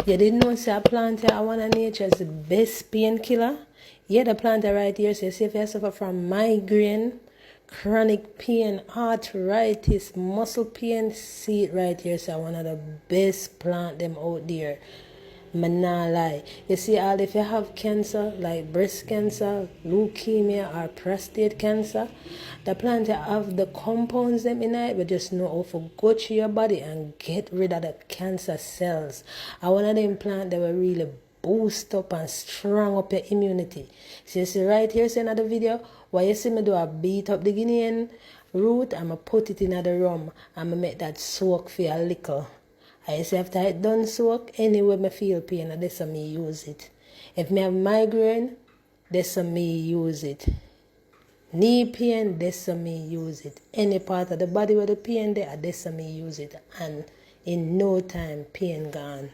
You didn't know say a plant here, one of nature's best painkiller? Yeah, the plant right here says if you suffer from migraine, chronic pain, arthritis, muscle pain, see it right here. So one of the best plant them out there. Me nah lie. You see, all if you have cancer like breast cancer, leukemia, or prostate cancer, the plant have the compounds them in it, but just know how to go to your body and get rid of the cancer cells. And one of them plant that will really boost up and strong up your immunity. So you see right here, see another video, where you see me do, I beat up the Guinea Hen root, and I put it in the rum, and I make that soak for a little. I say after it done soak, anywhere me feel pain, that's how me use it. If me have migraine, that's how me use it. Knee pain, that's how me use it. Any part of the body where the pain there, that's how me use it. And in no time, pain gone.